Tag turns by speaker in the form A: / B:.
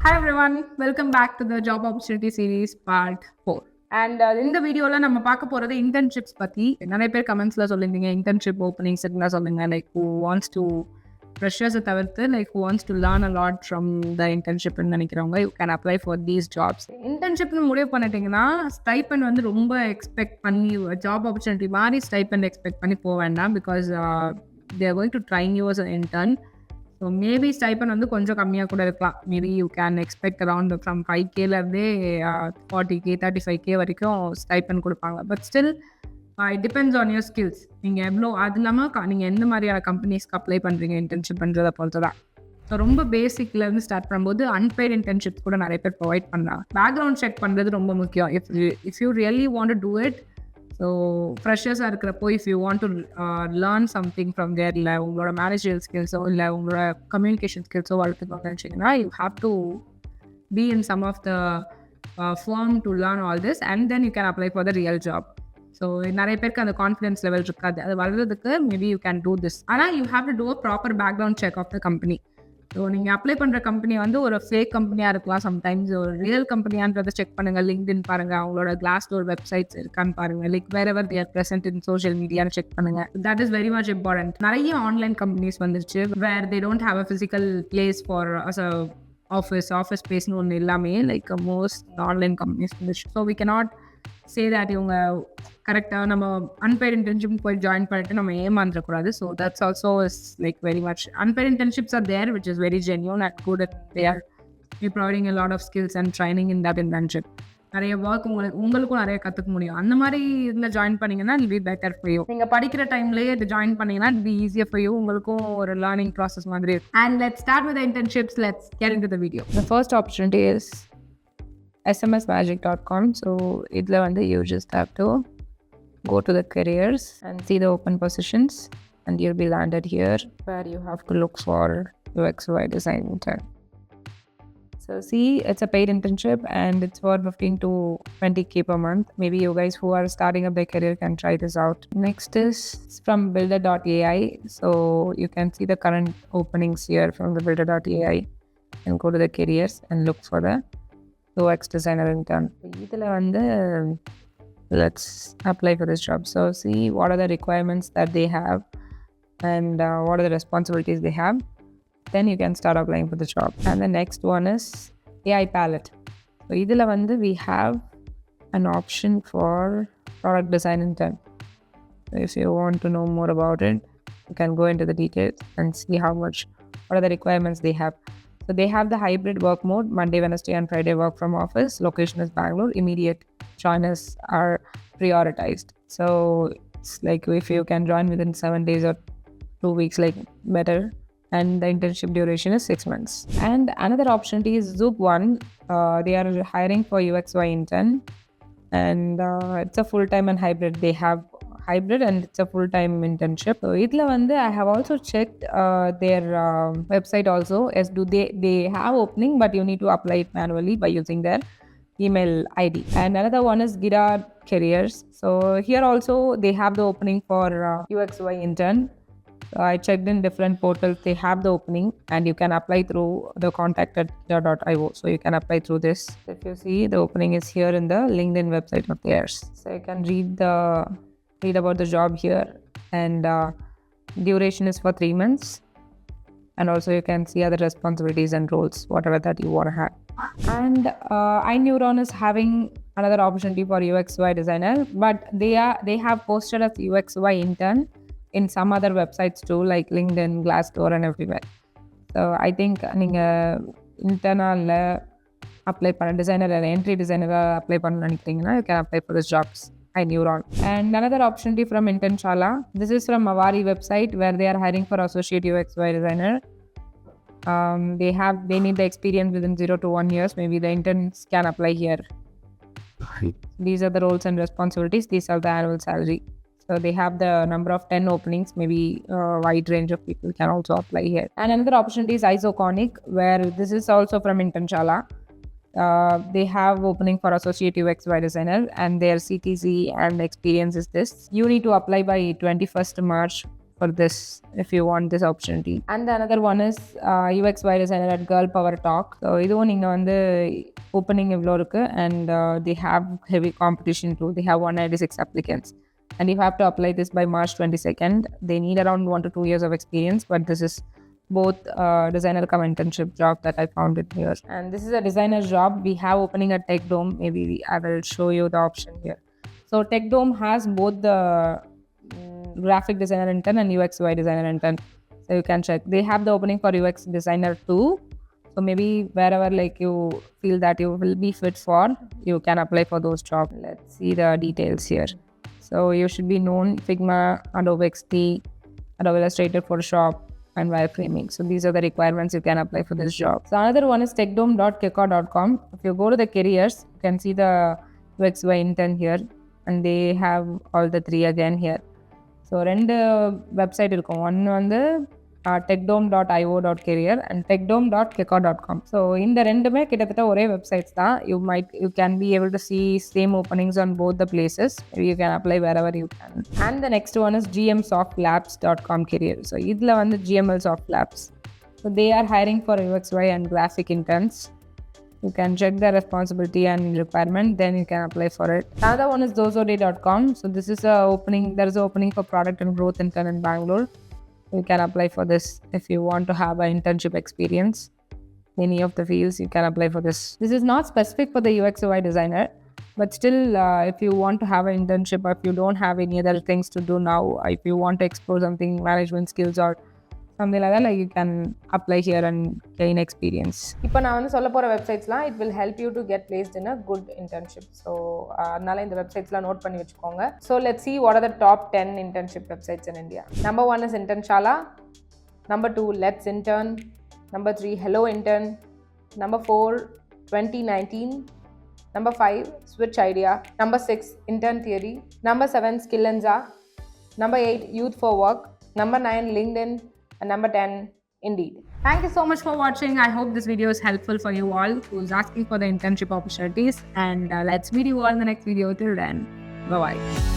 A: Hi everyone, welcome back to the Job Opportunity Series Part 4. And இந்த வீடியோவில் நம்ம பார்க்க போகிறது இன்டர்ன்ஷிப்ஸ் பற்றி. நிறைய பேர் கமெண்ட்ஸில் சொல்லியிருந்தீங்க இன்டர்ன்ஷிப் ஓப்பனிங்ஸ் இருந்தால் சொல்லுங்கள், லைக் who wants to ஃப்ரெஷர்ஸை தவிர்த்து like who wants to learn a lot from the internshipன்னு நினைக்கிறவங்க you can apply for these jobs. இன்டர்ன்ஷிப்னு முடிவு பண்ணிட்டீங்கன்னா ஸ்டைப்பண்ட் வந்து ரொம்ப எக்ஸ்பெக்ட் பண்ணி ஜாப் ஆப்பர்ச்சுனிட்டி மாதிரி ஸ்டைப்பண்ட் எக்ஸ்பெக்ட் பண்ணி போக வேண்டாம், because they are going to train you as an intern. So maybe stipend வந்து கொஞ்சம் கம்மியாக கூட இருக்கலாம். Maybe you can expect around from 5Kலேருந்தே 40K 35K வரைக்கும் ஸ்டைப்பன் கொடுப்பாங்க. But still it depends on your skills. நீங்கள் எவ்வளோ அது இல்லாமல் நீங்கள் எந்த மாதிரியான கம்பெனிஸ்க்கு அப்ளை பண்ணுறீங்க இன்டர்ன்ஷிப் பண்ணுறதை பொறுத்து தான். ஸோ ரொம்ப பேசிக்லேருந்து ஸ்டார்ட் பண்ணும்போது அன்பெய்ட் இன்டர்ன்ஷிப்ஸ் கூட நிறைய பேர் ப்ரொவைட் பண்ணுறாங்க. பேக்ரவுண்ட் செக் பண்ணுறது ரொம்ப முக்கியம். If you really want to do it, so ஃப்ரெஷர்ஸாக இருக்கிறப்போ if you want to learn something from there, இல்லை உங்களோட மேனேஜரியல் ஸ்கில்ஸோ இல்லை உங்களோட கம்யூனிகேஷன் ஸ்கில்ஸோ வளர்த்துக்கோங்க நினச்சிங்கன்னா you have to be in some of the form to learn all this and then you can apply for the real job. So நிறைய பேருக்கு அந்த கான்ஃபிடன்ஸ் லெவல் இருக்காது. அது வளர்றதுக்கு maybe you can do this. ஆனால் you have to do a proper background check of the company. So நீங்கள் apply பண்ணுற company வந்து ஒரு ஃபேக் கம்பெனியாக இருக்கலாம், சம்டைம்ஸ் ஒரு ரியல் கம்பெனியான்றதை செக் பண்ணுங்கள். லிங்க்டின் பாருங்கள், அவங்களோட Glassdoor வெப்சைட்ஸ் இருக்கான்னு பாருங்கள், like wherever they are present in social மீடியான்னு செக் பண்ணுங்கள். That is very much important. நிறைய ஆன்லைன் கம்பெனிஸ் வந்துருச்சு where they don't have a physical place for as a office ஸ்பேஸ்னு ஒன்று எல்லாமே லைக் மோஸ்ட் ஆன்லைன் கம்பெனிஸ் வந்துருச்சு. So we cannot say that இவங்க கரெக்டாக நம்ம அன்பெய்ட் இன்டர்ன்ஷிப் போய் ஜாயின் பண்ணிட்டு நம்ம ஏமாந்துடக்கூடாது. So that's also is like very much unpaid internships are there which is very genuine and good at they are providing a lot of skills and training in that internship. நிறைய work உங்களுக்கும் நிறைய கற்றுக்க முடியும். அந்த மாதிரி இதில் join பண்ணிங்கன்னா it be better for you. நீங்கள் படிக்கிற டைம்லேயே இது ஜாயின் பண்ணிங்கன்னா it be easier for you. உங்களுக்கும் ஒரு லேர்னிங் ப்ராசஸ் மாதிரி இருக்கும். And let's start with internships. Let's get into the video. The first opportunity is SMSmagic.com. So idla vande you just have to go to the careers and see the open positions and you'll be landed here where you have to look for UX UI design intern. So see, it's a paid internship and it's for 15 to 20K per month. Maybe you guys who are starting up their career can try this out. Next is from Builder.ai. So you can see the current openings here from the Builder.ai and go to the careers and look for the UX designer intern. இதில் வந்து let's apply for this job. So see what are the requirements that they have and what are the responsibilities they have. Then you can start applying for the job. And the next one is AI Palette. So இதில் வந்து we have an option for product design intern. So if you want to know more about it, you can go into the details and see what are the requirements they have. So they have the hybrid work mode, Monday, Wednesday and Friday work from office. Location is Bangalore. Immediate joiners are prioritized. So it's like if you can join within 7 days or 2 weeks, like better. And the internship duration is 6 months. And another opportunity is Zuk one. They are hiring for UXY intern. And it's a full-time and hybrid. They have hybrid and it's a full-time internship. So idla vande I have also checked their website also. Yes, they have opening, but you need to apply it manually by using their email ID. And another one is Garuda careers. So here also they have the opening for UXY intern. So I checked in different portals. They have the opening and you can apply through the contact@garuda.io. So you can apply through this. If you see, the opening is here in the LinkedIn website of theirs. So you can read about the job here, and duration is for 3 months, and also you can see other responsibilities and roles, whatever that you want to have. And iNeuron is having another opportunity for UX UI designer, but they have posted as UX UI intern in some other websites too, like LinkedIn, Glassdoor and everywhere. So I think நீங்க இன்டர்னல்ல apply பண்ண designer entry டிசைனராக apply பண்ண நினைக்கிறீங்கன்னா you can apply for these jobs. iNeuron. And another opportunity from Internshala. This is from Avari website where they are hiring for associate UX UI designer. They need the experience within 0 to 1 years. Maybe the interns can apply here. These are the roles and responsibilities. These are the annual salary. So they have the number of 10 openings. Maybe a wide range of people can also apply here. And another opportunity is Isoconic, where this is also from Internshala. They have opening for associate UX UI designer and their CTC and experience is this. You need to apply by 21st March for this if you want this opportunity. And the another one is UX UI designer at Girl Power Talk. So இதுவும் நீங்க வந்து opening எவ்வளோ இருக்கு, and they have heavy competition too. They have 196 applicants, and you have to apply this by March 22nd. They need around 1 to 2 years of experience, but this is both designer come internship job that I found it here. And this is a designer job. We have opening at Tech Dome. Maybe I will show you the option here. So Tech Dome has both the graphic designer intern and UX UI designer intern. So you can check. They have the opening for UX designer too. So maybe wherever like you feel that you will be fit for, you can apply for those jobs. Let's see the details here. So you should be known Figma, Adobe XD, Adobe Illustrator, Photoshop, and wireframing. So these are the requirements you can apply for this job. So another one is techdome.keka.com. If you go to the careers, you can see the UX UI intern here, and they have all the three again here. So ரெண்டு website இருக்கும். ஒன்று வந்து techdome.io.career and techdome.keka.com. So இந்த ரெண்டுமே கிட்டத்தட்ட ஒரே websites தான். You can be able to see same openings on both the places. You can apply wherever you can. And the next one is gmsoftlabs.com career. So இதில் வந்து GML Soft Labs. So they are hiring for UX UI and graphic interns. You can check the responsibility and requirement, then you can apply for it. Another one is dozoday.com. So this is a opening. There is an opening for product and growth intern in Bangalore. You can apply for this if you want to have an internship experience. Any of the fields, you can apply for this. This is not specific for the UX UI designer, but still, if you want to have an internship, or if you don't have any other things to do now, if you want to explore something, management skills or something like that, like you can apply here and gain experience. இப்போ நான் வந்து சொல்ல போகிற வெப்சைட்ஸ்லாம் it will help you to get placed in a good internship. So அதனால இந்த வெப்சைட்ஸ்லாம் note பண்ணி வச்சுக்கோங்க. So let's see what are the top 10 internship websites in India. Number 1 is Internshala. Number 2, Let's Intern. Number 3, Hello Intern. Number 4, 2019. Number 5, Switch Idea. Number 6, Intern Theory. Number 7, Skillenza. Number 8, Youth for Work. Number 9, LinkedIn. And number 10, Indeed. Thank you so much for watching. I hope this video is helpful for you all who's asking for the internship opportunities. And let's meet you all in the next video. Till then, bye-bye.